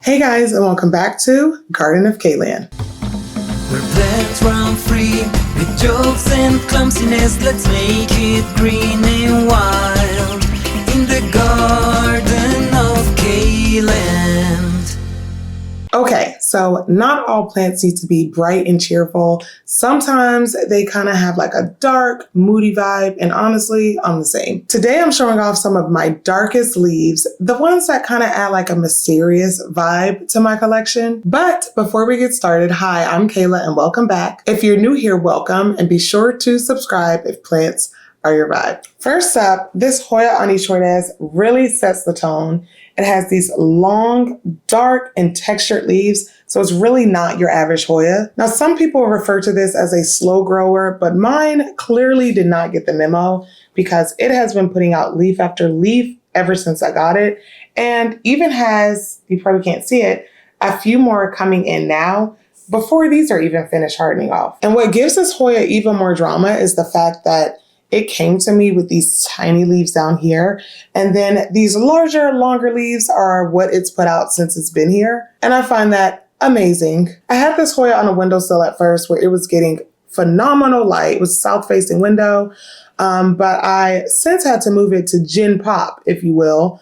Hey guys, and welcome back to Garden of Kayland. Where plants run free with jokes and clumsiness. Let's make it green and wild in the Garden of Kayland. Okay, so not all plants need to be bright and cheerful. Sometimes they kind of have like a dark, moody vibe, and honestly, I'm the same. Today I'm showing off some of my darkest leaves, the ones that kind of add like a mysterious vibe to my collection. But before we get started, hi, I'm Kayla and welcome back. If you're new here, welcome, and be sure to subscribe if plants are your vibe. First up, this Hoya onychoides really sets the tone. It has these long, dark, and textured leaves, so it's really not your average Hoya. Now, some people refer to this as a slow grower, but mine clearly did not get the memo because it has been putting out leaf after leaf ever since I got it, and even has, you probably can't see it, a few more coming in now before these are even finished hardening off. And what gives this Hoya even more drama is the fact that it came to me with these tiny leaves down here, and then these larger, longer leaves are what it's put out since it's been here. And I find that amazing. I had this Hoya on a windowsill at first where it was getting phenomenal light. It was a south-facing window, but I since had to move it to gin pop, if you will,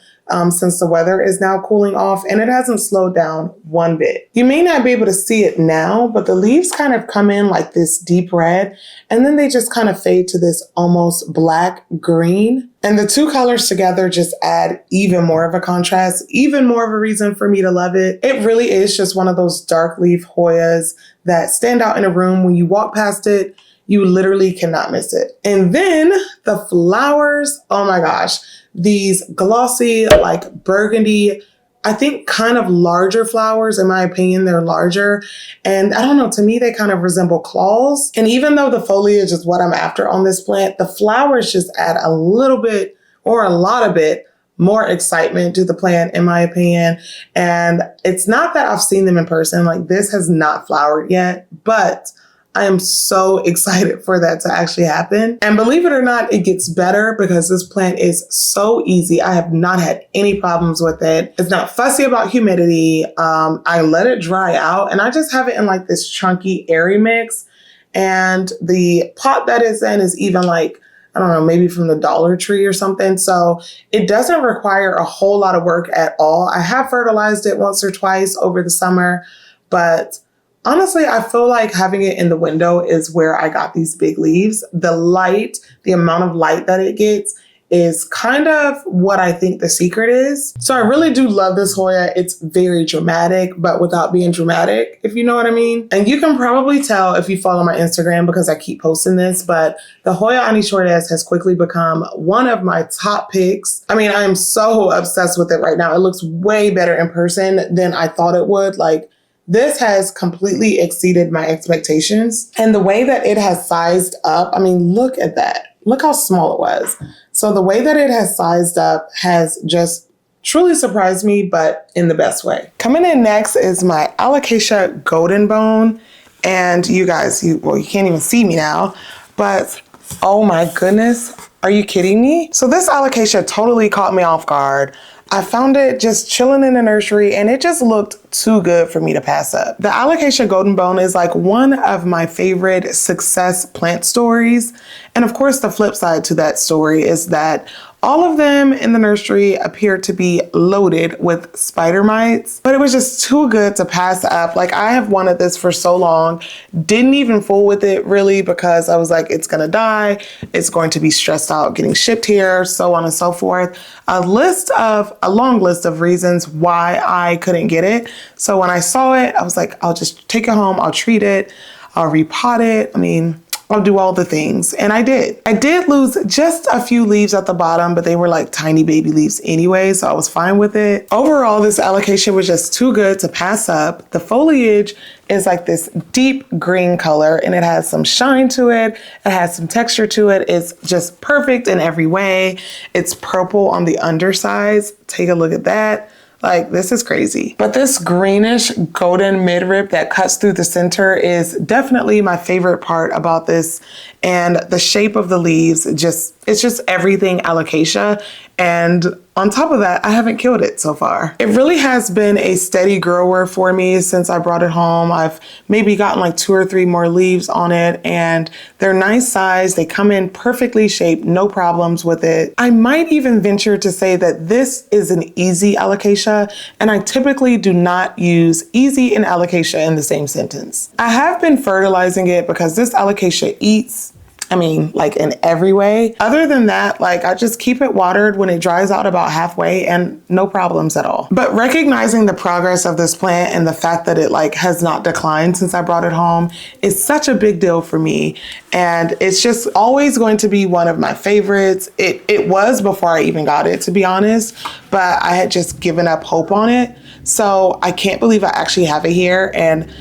since the weather is now cooling off and it hasn't slowed down one bit. You may not be able to see it now, but the leaves kind of come in like this deep red, and then they just kind of fade to this almost black green. And the two colors together just add even more of a contrast, even more of a reason for me to love it. It really is just one of those dark leaf Hoyas that stand out in a room. When you walk past it, you literally cannot miss it. And then the flowers, oh my gosh, these glossy, like burgundy, I think kind of larger flowers. In my opinion, they're larger. And I don't know, to me, they kind of resemble claws. And even though the foliage is what I'm after on this plant, the flowers just add a little bit or a lot of it more excitement to the plant, in my opinion. And it's not that I've seen them in person, like this has not flowered yet, but I am so excited for that to actually happen. And believe it or not, it gets better because this plant is so easy. I have not had any problems with it. It's not fussy about humidity. I let it dry out and I just have it in like this chunky, airy mix. And the pot that it's in is even like, I don't know, maybe from the Dollar Tree or something. So it doesn't require a whole lot of work at all. I have fertilized it once or twice over the summer, but honestly, I feel like having it in the window is where I got these big leaves. The light, the amount of light that it gets is kind of what I think the secret is. So I really do love this Hoya. It's very dramatic, but without being dramatic, if you know what I mean. And you can probably tell if you follow my Instagram because I keep posting this, but the Hoya onychoides has quickly become one of my top picks. I mean, I am so obsessed with it right now. It looks way better in person than I thought it would. Like, this has completely exceeded my expectations. And the way that it has sized up, I mean, look at that. Look how small it was. So the way that it has sized up has just truly surprised me, but in the best way. Coming in next is my Alocasia golden bone. And you guys, you can't even see me now, but oh my goodness, are you kidding me? So this Alocasia totally caught me off guard. I found it just chilling in the nursery and it just looked too good for me to pass up. The Alocasia golden bone is like one of my favorite success plant stories. And of course, the flip side to that story is that all of them in the nursery appear to be loaded with spider mites, but it was just too good to pass up. Like, I have wanted this for so long, didn't even fool with it really because I was like, it's gonna die, it's going to be stressed out getting shipped here, so on and so forth. A long list of reasons why I couldn't get it. So when I saw it, I was like, I'll just take it home, I'll treat it, I'll repot it. I mean, I'll do all the things. And I did. I did lose just a few leaves at the bottom, but they were like tiny baby leaves anyway, so I was fine with it. Overall, this Alocasia was just too good to pass up. The foliage is like this deep green color and it has some shine to it. It has some texture to it. It's just perfect in every way. It's purple on the undersides. Take a look at that. Like, this is crazy. But this greenish golden midrib that cuts through the center is definitely my favorite part about this. And the shape of the leaves just It's just everything alocasia. And on top of that, I haven't killed it so far. It really has been a steady grower for me since I brought it home. I've maybe gotten like 2 or 3 more leaves on it, and they're nice size. They come in perfectly shaped, no problems with it. I might even venture to say that this is an easy alocasia, and I typically do not use easy and alocasia in the same sentence. I have been fertilizing it because this alocasia eats, like in every way. Other than that, like I just keep it watered when it dries out about halfway and no problems at all. But recognizing the progress of this plant and the fact that it like has not declined since I brought it home is such a big deal for me. And it's just always going to be one of my favorites. It was before I even got it, to be honest, but I had just given up hope on it. So I can't believe I actually have it here. And,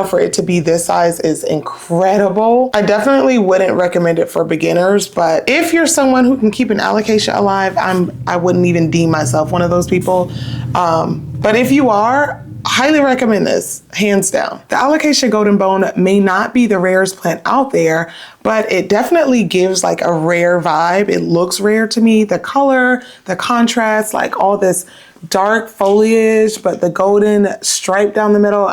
for it to be this size is incredible. I definitely wouldn't recommend it for beginners, but if you're someone who can keep an alocasia alive, I wouldn't even deem myself one of those people. But if you are, highly recommend this, hands down. The Alocasia golden bone may not be the rarest plant out there, but it definitely gives like a rare vibe. It looks rare to me. The color, the contrast, like all this dark foliage, but the golden stripe down the middle.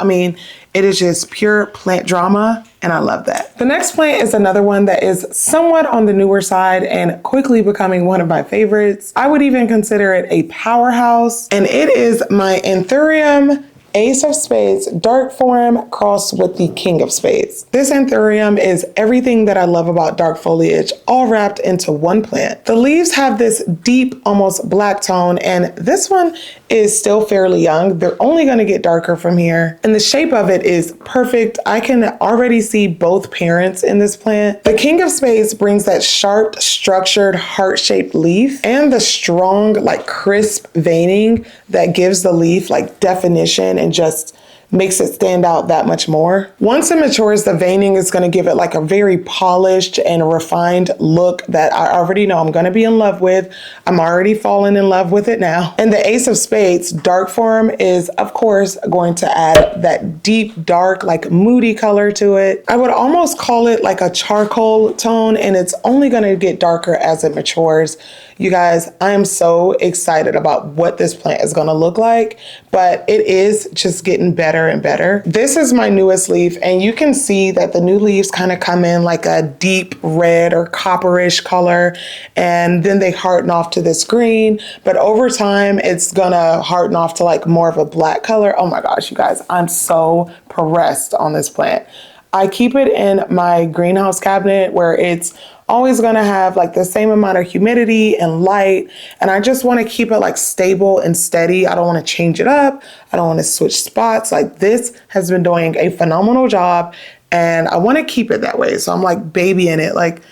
It is just pure plant drama, and I love that. The next plant is another one that is somewhat on the newer side and quickly becoming one of my favorites. I would even consider it a powerhouse, and it is my Anthurium Ace of Spades dark form crossed with the King of Spades. This Anthurium is everything that I love about dark foliage, all wrapped into one plant. The leaves have this deep, almost black tone, and this one is still fairly young. They're only going to get darker from here. And the shape of it is perfect. I can already see both parents in this plant. The King of Spades brings that sharp, structured, heart-shaped leaf and the strong, like crisp veining that gives the leaf like definition and just makes it stand out that much more. Once it matures, the veining is going to give it like a very polished and refined look that I already know I'm going to be in love with. I'm already falling in love with it now. And the Ace of Spades dark form is, of course, going to add that deep, dark, like moody color to it. I would almost call it like a charcoal tone, and it's only going to get darker as it matures. You guys, I am so excited about what this plant is going to look like, but it is just getting better and better. This is my newest leaf, and you can see that the new leaves kind of come in like a deep red or copperish color, and then they harden off to this green, but over time it's gonna harden off to like more of a black color. Oh my gosh, you guys, I'm so pressed on this plant. I keep it in my greenhouse cabinet where it's always going to have like the same amount of humidity and light, and I just want to keep it like stable and steady. I don't want to change it up. I don't want to switch spots. Like, this has been doing a phenomenal job, and I want to keep it that way. So I'm like babying it, like,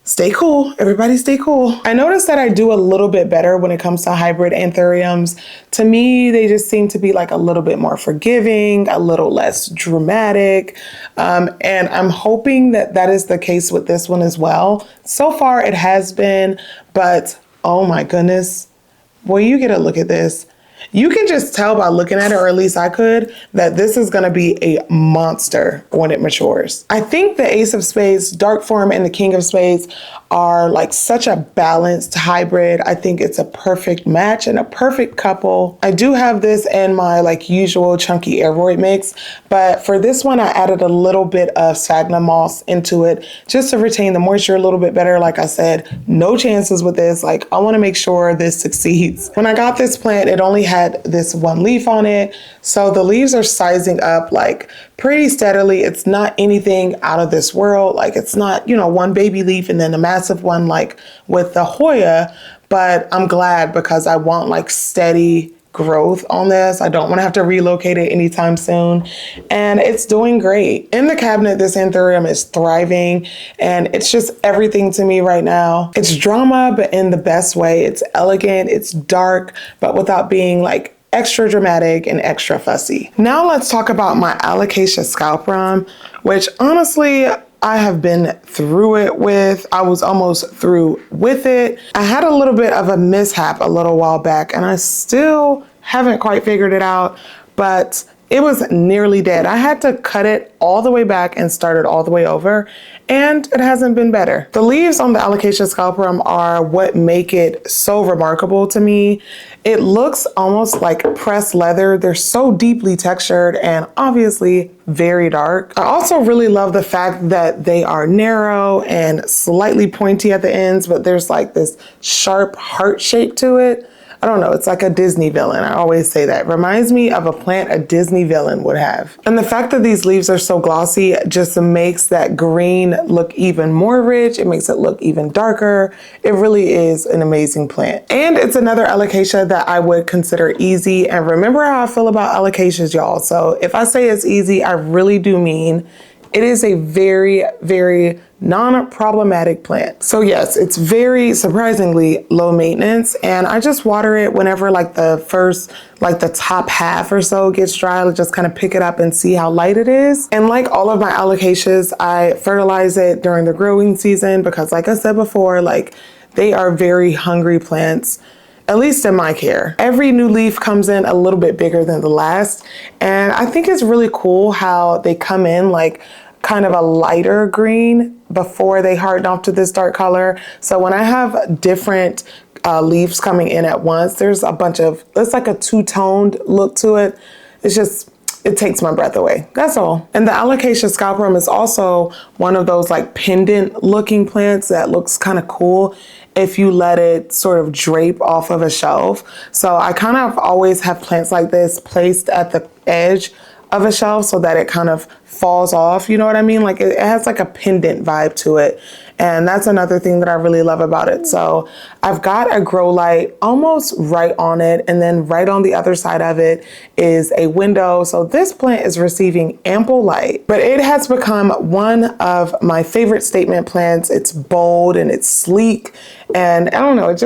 stay cool, everybody stay cool. I noticed that I do a little bit better when it comes to hybrid anthuriums. To me, they just seem to be like a little bit more forgiving, a little less dramatic. And I'm hoping that that is the case with this one as well. So far it has been, but oh my goodness, boy, you get a look at this. You can just tell by looking at it, or at least I could, that this is going to be a monster when it matures. I think the Ace of Spades dark form and the King of Spades are like such a balanced hybrid. I think it's a perfect match and a perfect couple. I do have this in my like usual chunky aeroid mix, but for this one I added a little bit of sphagnum moss into it just to retain the moisture a little bit better. Like I said, no chances with this. Like, I want to make sure this succeeds. When I got this plant, it only had this one leaf on it, so the leaves are sizing up like pretty steadily. It's not anything out of this world. Like, it's not, one baby leaf and then a massive one like with the Hoya, but I'm glad because I want like steady growth on this. I don't want to have to relocate it anytime soon, and it's doing great. In the cabinet, this Anthurium is thriving, and it's just everything to me right now. It's drama, but in the best way. It's elegant, it's dark, but without being like extra dramatic and extra fussy. Now let's talk about my Alocasia scalprum, which honestly, I have been through it with. I was almost through with it. I had a little bit of a mishap a little while back, and I still haven't quite figured it out, but It was nearly dead. I had to cut it all the way back and start it all the way over, and it hasn't been better. The leaves on the Alocasia scalprum are what make it so remarkable to me. It looks almost like pressed leather. They're so deeply textured and obviously very dark. I also really love the fact that they are narrow and slightly pointy at the ends, but there's like this sharp heart shape to it. I don't know, it's like a Disney villain. I always say that. Reminds me of a plant a Disney villain would have. And the fact that these leaves are so glossy just makes that green look even more rich. It makes it look even darker. It really is an amazing plant. And it's another alocasia that I would consider easy. And remember how I feel about alocasias, y'all. So if I say it's easy, I really do mean it is a very, very non-problematic plant. So yes, it's very surprisingly low maintenance, and I just water it whenever like the top half or so gets dry. I'll just kind of pick it up and see how light it is. And like all of my alocasias, I fertilize it during the growing season because like I said before, like they are very hungry plants. At least in my care. Every new leaf comes in a little bit bigger than the last. And I think it's really cool how they come in like kind of a lighter green before they harden off to this dark color. So when I have different leaves coming in at once, there's a bunch of, it's like a two-toned look to it. It takes my breath away. That's all. And the Alocasia scalprum is also one of those like pendant looking plants that looks kind of cool if you let it sort of drape off of a shelf. So I kind of always have plants like this placed at the edge of a shelf so that it kind of falls off. You know what I mean? Like it has like a pendant vibe to it. And that's another thing that I really love about it. So I've got a grow light almost right on it. And then right on the other side of it is a window. So this plant is receiving ample light, but it has become one of my favorite statement plants. It's bold and it's sleek. And I don't know, it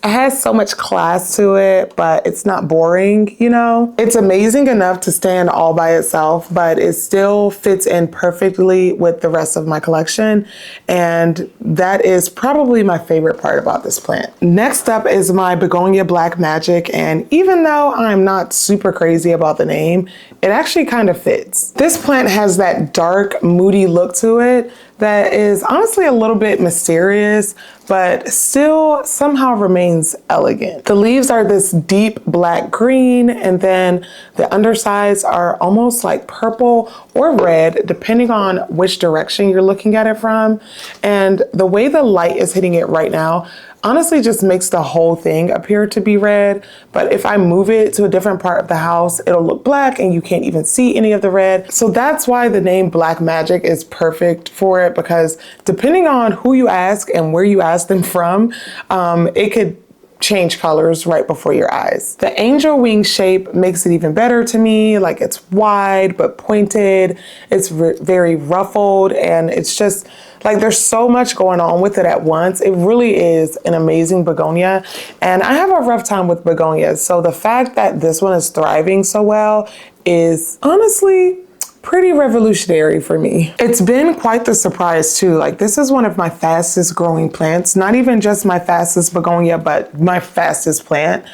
has so much class to it, but it's not boring, you know? It's amazing enough to stand all by itself, but it still fits in perfectly with the rest of my collection. And that is probably my favorite part about this plant. Next up is my Begonia Black Magic. And even though I'm not super crazy about the name, it actually kind of fits. This plant has that dark, moody look to it that is honestly a little bit mysterious, but still somehow remains elegant. The leaves are this deep black green, and then the undersides are almost like purple or red, depending on which direction you're looking at it from. And the way the light is hitting it right now, honestly just makes the whole thing appear to be red. But if I move it to a different part of the house, it'll look black and you can't even see any of the red. So that's why the name Black Magic is perfect for it, because depending on who you ask and where you ask them from, it could change colors right before your eyes. The angel wing shape makes it even better to me. Like it's wide but pointed. It's very ruffled, and it's just like there's so much going on with it at once. It really is an amazing begonia, and I have a rough time with begonias. So the fact that this one is thriving so well is honestly pretty revolutionary for me. It's been quite the surprise too. Like this is one of my fastest growing plants, not even just my fastest begonia, but my fastest plant.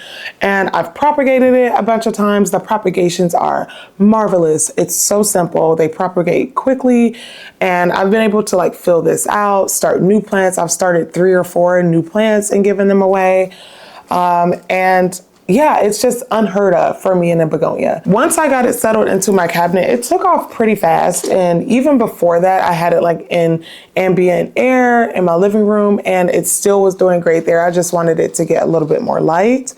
And I've propagated it a bunch of times. The propagations are marvelous. It's so simple. They propagate quickly, and I've been able to like fill this out, start new plants. I've started 3 or 4 new plants and given them away. And yeah, it's just unheard of for me in a begonia. Once I got it settled into my cabinet, it took off pretty fast. And even before that, I had it like in ambient air in my living room, and it still was doing great there. I just wanted it to get a little bit more light.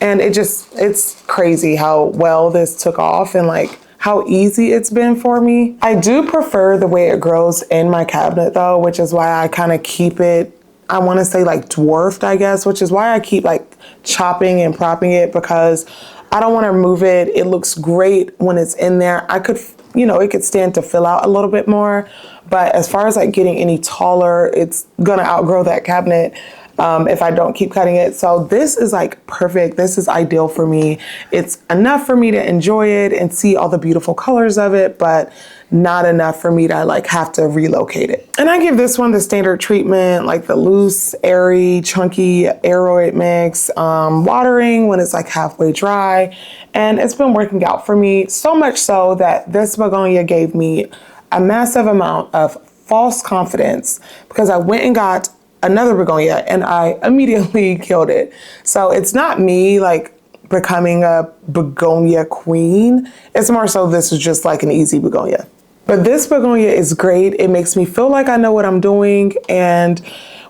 And it's crazy how well this took off and like how easy it's been for me. I do prefer the way it grows in my cabinet though, which is why I kind of keep it, I want to say like dwarfed, I guess, which is why I keep like chopping and propping it, because I don't want to remove it. It looks great when it's in there. I could, you know, it could stand to fill out a little bit more, but as far as like getting any taller, it's gonna outgrow that cabinet. if I don't keep cutting it. So this is like perfect. This is ideal for me. It's enough for me to enjoy it and see all the beautiful colors of it, but not enough for me to like have to relocate it. And I give this one the standard treatment, like the loose, airy, chunky aeroid mix, watering when it's like halfway dry. And it's been working out for me, so much so that this begonia gave me a massive amount of false confidence because I went and got another begonia and I immediately killed it. So it's not me like becoming a begonia queen. It's more so this is just like an easy begonia. But this begonia is great. It makes me feel like I know what I'm doing. And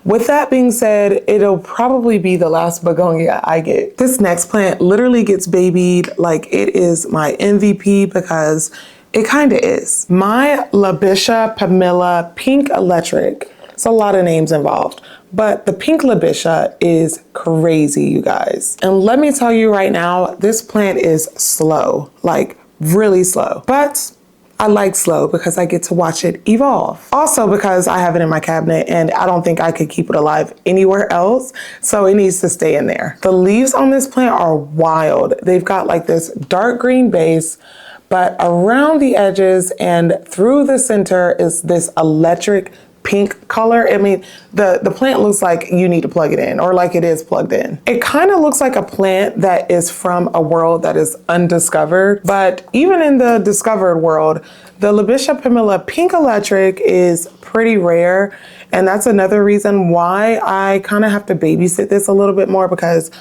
with that being said, it'll probably be the last begonia I get. This next plant literally gets babied like it is my MVP because it kind of is. My Labisia pumila pink electric. It's a lot of names involved, but the pink Labisia is crazy, you guys. And let me tell you right now, this plant is slow, like really slow. But I like slow because I get to watch it evolve. Also because I have it in my cabinet and I don't think I could keep it alive anywhere else. So it needs to stay in there. The leaves on this plant are wild. They've got like this dark green base, but around the edges and through the center is this electric pink color. I mean, the plant looks like you need to plug it in or like it is plugged in. It kind of looks like a plant that is from a world that is undiscovered, but even in the discovered world, the Labisia pumila pink electric is pretty rare. And that's another reason why I kind of have to babysit this a little bit more because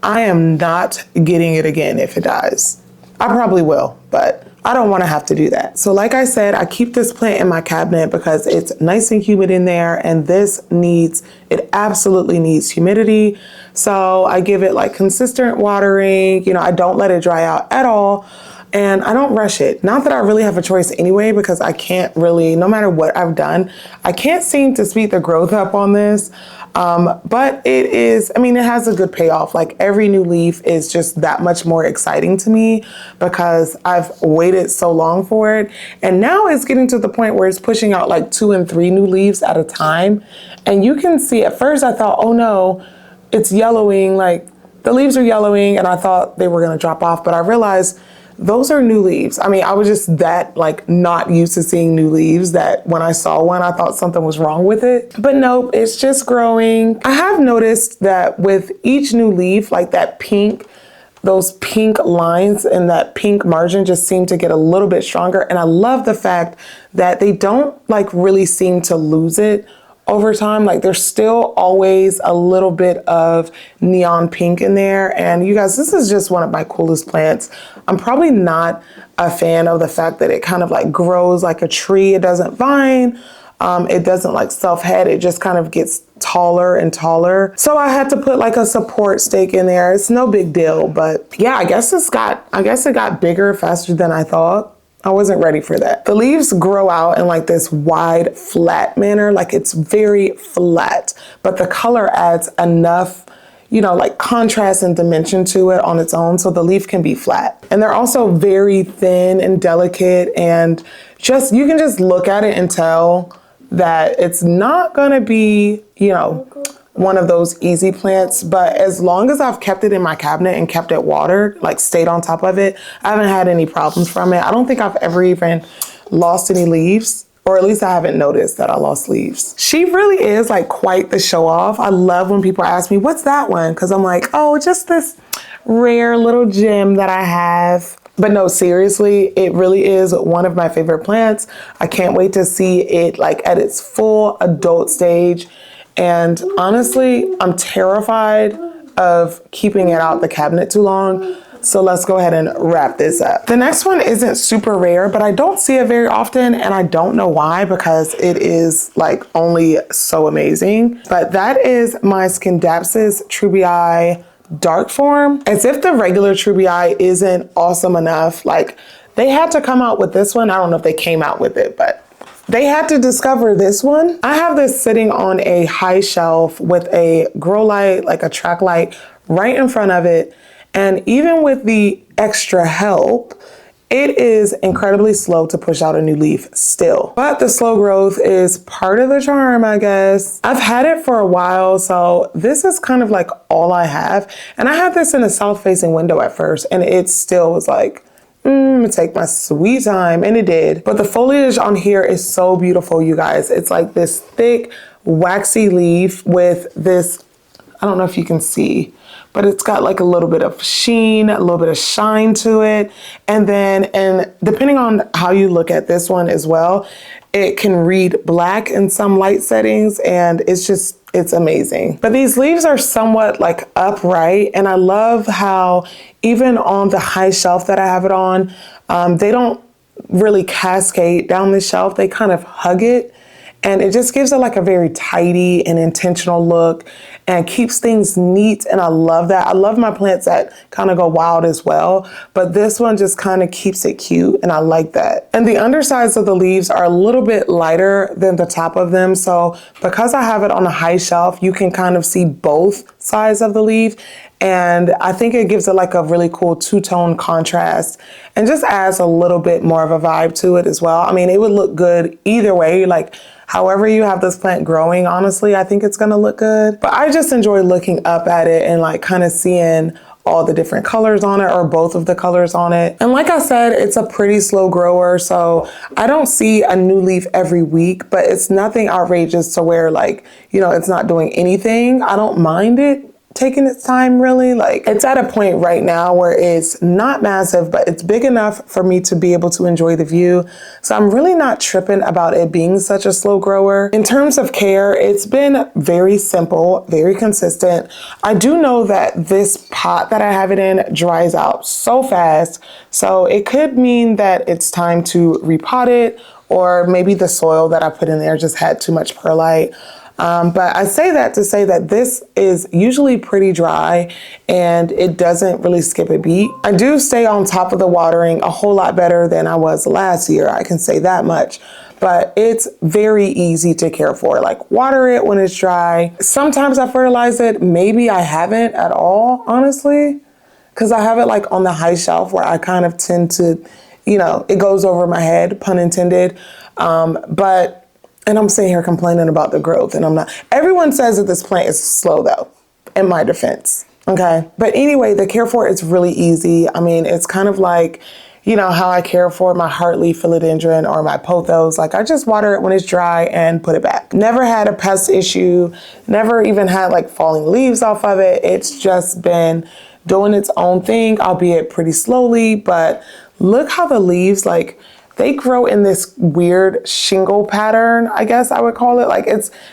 I am not getting it again if it dies. I probably will, but I don't want to have to do that. So like I said, I keep this plant in my cabinet because it's nice and humid in there and it absolutely needs humidity. So I give it like consistent watering, I don't let it dry out at all. And I don't rush it. Not that I really have a choice anyway, because I can't really, no matter what I've done, I can't seem to speed the growth up on this. But it has a good payoff. Like every new leaf is just that much more exciting to me because I've waited so long for it. And now it's getting to the point where it's pushing out like 2 and 3 new leaves at a time. And you can see at first I thought, oh no, it's yellowing, like the leaves are yellowing and I thought they were gonna drop off, but I realized those are new leaves. I mean, I was just that like not used to seeing new leaves that when I saw one, I thought something was wrong with it. But nope, it's just growing. I have noticed that with each new leaf, like that pink, those pink lines and that pink margin just seem to get a little bit stronger. And I love the fact that they don't like really seem to lose it over time. Like there's still always a little bit of neon pink in there. And you guys, this is just one of my coolest plants. I'm probably not a fan of the fact that it kind of like grows like a tree. It doesn't vine. It doesn't like self-head. It just kind of gets taller and taller. So I had to put like a support stake in there. It's no big deal, but yeah, I guess it got bigger faster than I thought. I wasn't ready for that. The leaves grow out in like this wide, flat manner, like it's very flat, but the color adds enough, like contrast and dimension to it on its own, so the leaf can be flat. And they're also very thin and delicate, and you can just look at it and tell that it's not gonna be, one of those easy plants, but as long as I've kept it in my cabinet and kept it watered, like stayed on top of it, I haven't had any problems from it. I don't think I've ever even lost any leaves, or at least I haven't noticed that I lost leaves. She really is like quite the show off. I love when people ask me, what's that one? Because I'm like, oh, just this rare little gem that I have. But no, seriously, it really is one of my favorite plants. I can't wait to see it like at its full adult stage. And honestly, I'm terrified of keeping it out the cabinet too long. So let's go ahead and wrap this up. The next one isn't super rare, but I don't see it very often and I don't know why because it is like only so amazing. But that is my Scindapsus treubii dark form. As if the regular treubii isn't awesome enough, like they had to come out with this one. I don't know if they came out with it, but they had to discover this one. I have this sitting on a high shelf with a grow light, like a track light right in front of it. And even with the extra help, it is incredibly slow to push out a new leaf still. But the slow growth is part of the charm, I guess. I've had it for a while, so this is kind of like all I have. And I had this in a south-facing window at first, and it still was like, take my sweet time, and it did. But the foliage on here is so beautiful, you guys. It's like this thick, waxy leaf with this, I don't know if you can see, but it's got like a little bit of sheen, a little bit of shine to it. And depending on how you look at this one as well, it can read black in some light settings, and it's amazing. But these leaves are somewhat like upright, and I love how even on the high shelf that I have it on, they don't really cascade down the shelf. They kind of hug it, and it just gives it like a very tidy and intentional look and keeps things neat. And I love that. I love my plants that kind of go wild as well, but this one just kind of keeps it cute, and I like that. And the undersides of the leaves are a little bit lighter than the top of them. So because I have it on a high shelf, you can kind of see both sides of the leaf. And I think it gives it like a really cool two-tone contrast and just adds a little bit more of a vibe to it as well. I mean, it would look good either way, like however you have this plant growing, honestly, I think it's gonna look good. But I just enjoy looking up at it and like kind of seeing all the different colors on it, or both of the colors on it. And like I said, it's a pretty slow grower, so I don't see a new leaf every week, but it's nothing outrageous to where like, you know, it's not doing anything. I don't mind it taking its time, really. Like, it's at a point right now where it's not massive, but it's big enough for me to be able to enjoy the view. So I'm really not tripping about it being such a slow grower. In terms of care, it's been very simple, very consistent. I do know that this pot that I have it in dries out so fast, so it could mean that it's time to repot it, or maybe the soil that I put in there just had too much perlite. But I say that to say that this is usually pretty dry and it doesn't really skip a beat. I do stay on top of the watering a whole lot better than I was last year, I can say that much. But it's very easy to care for. Like, water it when it's dry. Sometimes I fertilize it, maybe I haven't at all, honestly, because I have it like on the high shelf where I kind of tend to, you know, it goes over my head, pun intended. And I'm sitting here complaining about the growth, and I'm not. Everyone says that this plant is slow though, in my defense, okay? But anyway, the care for it is really easy. I mean, it's kind of like, you know, how I care for my heartleaf philodendron or my pothos. Like, I just water it when it's dry and put it back. Never had a pest issue, never even had like falling leaves off of it. It's just been doing its own thing, albeit pretty slowly, but look how the leaves, like, they grow in this weird shingle pattern, I guess I would call it. Like,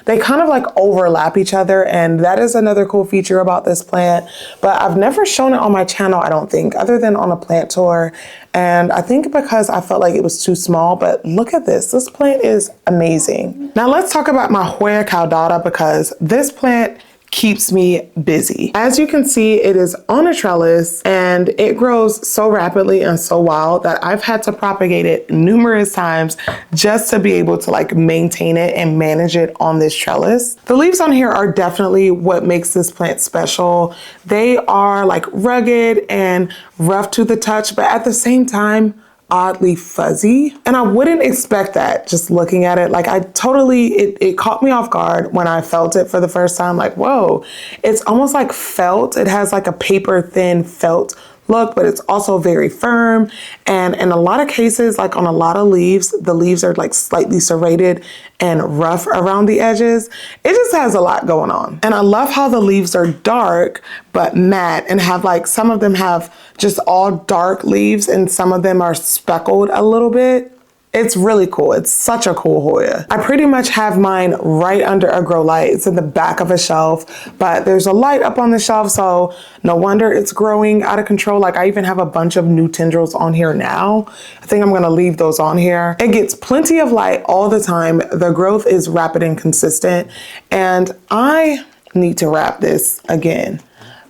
they kind of like overlap each other, and that is another cool feature about this plant. But I've never shown it on my channel, I don't think, other than on a plant tour. And I think because I felt like it was too small, but look at this. This plant is amazing. Now let's talk about my Hoya caudata, because this plant keeps me busy. As you can see, it is on a trellis and it grows so rapidly and so wild that I've had to propagate it numerous times just to be able to like maintain it and manage it on this trellis. The leaves on here are definitely what makes this plant special. They are like rugged and rough to the touch, but at the same time, oddly fuzzy. And I wouldn't expect that just looking at it. Like, it caught me off guard when I felt it for the first time. Like, whoa, it's almost like felt. It has like a paper thin felt look, but it's also very firm. And in a lot of cases, like on a lot of leaves, the leaves are like slightly serrated and rough around the edges. It just has a lot going on. And I love how the leaves are dark, but matte, and have like, some of them have just all dark leaves and some of them are speckled a little bit. It's really cool. It's such a cool Hoya. I pretty much have mine right under a grow light. It's in the back of a shelf, but there's a light up on the shelf, so no wonder it's growing out of control. Like, I even have a bunch of new tendrils on here now. I think I'm gonna leave those on here. It gets plenty of light all the time. The growth is rapid and consistent, and I need to wrap this again.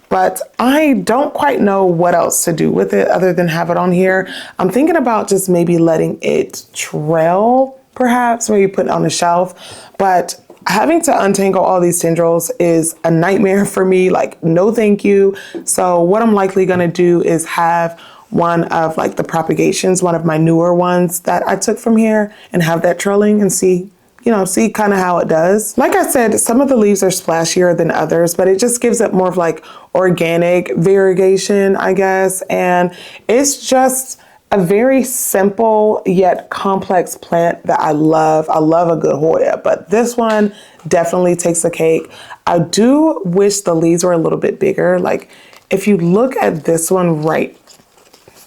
But I don't quite know what else to do with it other than have it on here. I'm thinking about just maybe letting it trail, perhaps, maybe put it on the shelf. But having to untangle all these tendrils is a nightmare for me. Like, no thank you. So what I'm likely gonna do is have one of like the propagations, one of my newer ones that I took from here, and have that trailing and see kind of how it does. Like I said, some of the leaves are splashier than others, but it just gives it more of like organic variegation, I guess. And it's just a very simple yet complex plant that I love. I love a good Hoya, but this one definitely takes the cake. I do wish the leaves were a little bit bigger. Like if you look at this one right,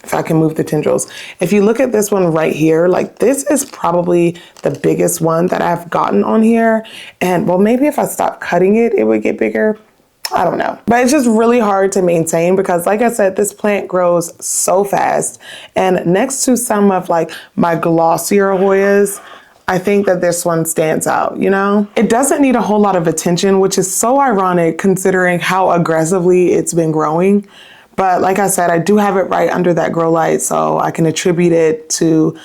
if I can move the tendrils. If you look at this one right here, like this is probably the biggest one that I've gotten on here. And well, maybe if I stop cutting it, it would get bigger. I don't know. But it's just really hard to maintain because like I said, this plant grows so fast. And next to some of like my glossier Hoyas, I think that this one stands out, you know? It doesn't need a whole lot of attention, which is so ironic considering how aggressively it's been growing. But like I said, I do have it right under that grow light, so I can attribute it to,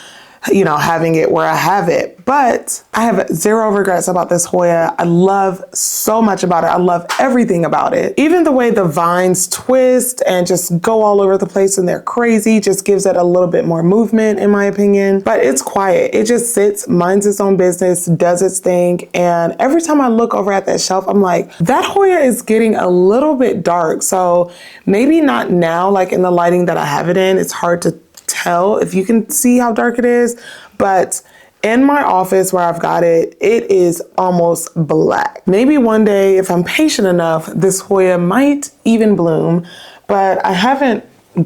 having it where I have it. But I have zero regrets about this Hoya. I love so much about it. I love everything about it. Even the way the vines twist and just go all over the place and they're crazy just gives it a little bit more movement, in my opinion. But it's quiet. It just sits, minds its own business, does its thing. And every time I look over at that shelf, I'm like, that Hoya is getting a little bit dark. So maybe not now, like in the lighting that I have it in, it's hard to tell if you can see how dark it is, but in my office where I've got it, it is almost black. Maybe one day, if I'm patient enough, this Hoya might even bloom, but I haven't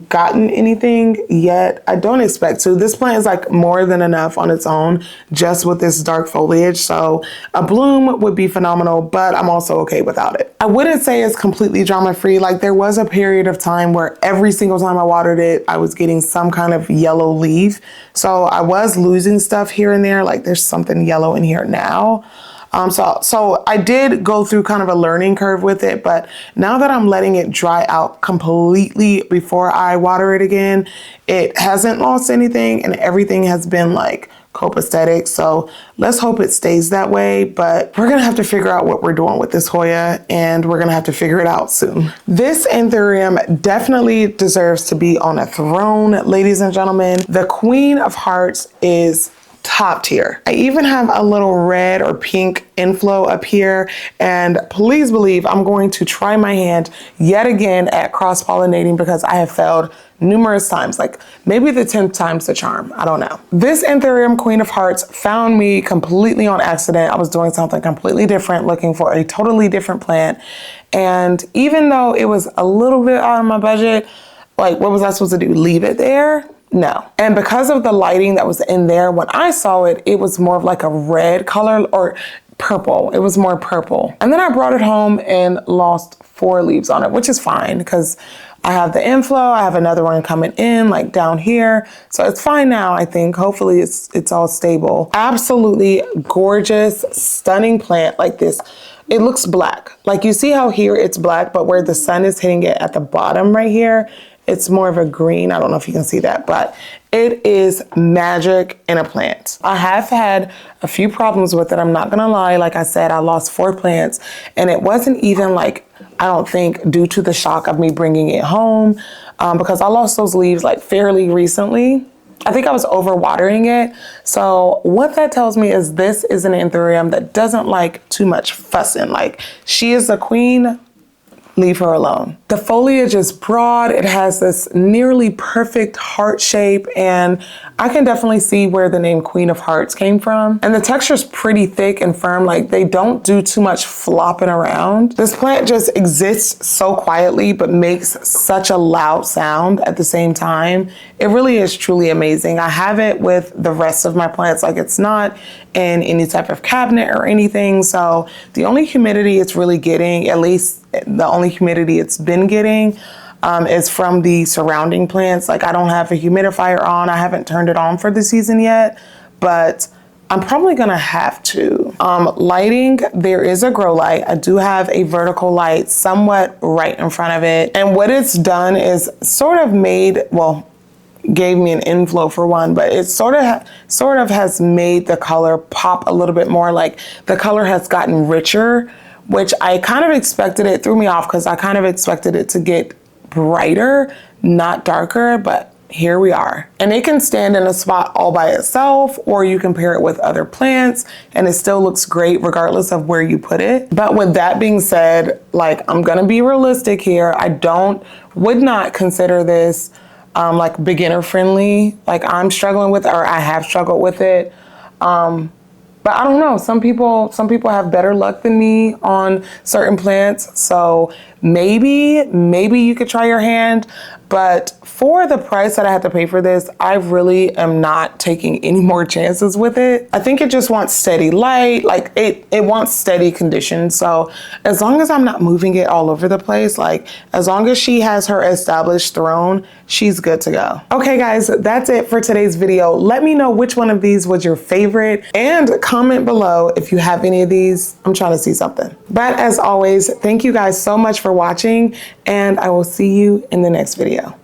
gotten anything yet. I don't expect to. This plant is like more than enough on its own just with this dark foliage. So a bloom would be phenomenal, but I'm also okay without it. I wouldn't say it's completely drama free. Like there was a period of time where every single time I watered it, I was getting some kind of yellow leaf. So I was losing stuff here and there. Like there's something yellow in here now. So I did go through kind of a learning curve with it, but now that I'm letting it dry out completely before I water it again, it hasn't lost anything and everything has been like copacetic. So let's hope it stays that way, but we're gonna have to figure out what we're doing with this Hoya and we're gonna have to figure it out soon. This Anthurium definitely deserves to be on a throne, ladies and gentlemen. The Queen of Hearts is top tier. I even have a little red or pink inflow up here, and please believe I'm going to try my hand yet again at cross-pollinating because I have failed numerous times, like maybe the 10th time's the charm. I don't know. This Anthurium Queen of Hearts found me completely on accident. I was doing something completely different, looking for a totally different plant. And even though it was a little bit out of my budget, like what was I supposed to do? Leave it there? No. And because of the lighting that was in there, when I saw it, it was more of like a red color or purple. It was more purple. And then I brought it home and lost 4 leaves on it, which is fine because I have the inflow. I have another one coming in like down here. So it's fine now, I think. Hopefully it's all stable. Absolutely gorgeous, stunning plant like this. It looks black. Like you see how here it's black, but where the sun is hitting it at the bottom right here, it's more of a green. I don't know if you can see that, but it is magic in a plant. I have had a few problems with it. I'm not gonna lie. Like I said, I lost 4 plants and it wasn't even like, I don't think due to the shock of me bringing it home because I lost those leaves like fairly recently. I think I was overwatering it. So what that tells me is this is an Anthurium that doesn't like too much fussing. Like she is a queen, leave her alone. The foliage is broad. It has this nearly perfect heart shape, and I can definitely see where the name Queen of Hearts came from. And the texture is pretty thick and firm. Like they don't do too much flopping around. This plant just exists so quietly, but makes such a loud sound at the same time. It really is truly amazing. I have it with the rest of my plants. Like it's not in any type of cabinet or anything. So the only humidity it's really getting, at least the only humidity it's been getting, is from the surrounding plants. Like I don't have a humidifier on. I haven't turned it on for the season yet, but I'm probably gonna have to. Lighting, there is a grow light. I do have a vertical light somewhat right in front of it. And what it's done is sort of made, well, gave me an inflow for one, but it sort of has made the color pop a little bit more. Like the color has gotten richer, which I kind of expected. It threw me off because I kind of expected it to get brighter, not darker, but here we are. And it can stand in a spot all by itself, or you can pair it with other plants and it still looks great regardless of where you put it. But with that being said, like, I'm gonna be realistic here. I would not consider this like beginner friendly. Like, I'm struggling with it, or I have struggled with it. But I don't know, some people have better luck than me on certain plants. So maybe you could try your hand, but for the price that I had to pay for this, I really am not taking any more chances with it. I think it just wants steady light, like it wants steady conditions. So as long as I'm not moving it all over the place, like as long as she has her established throne, she's good to go. Okay guys, that's it for today's video. Let me know which one of these was your favorite and comment below if you have any of these. I'm trying to see something. But as always, thank you guys so much for watching and I will see you in the next video.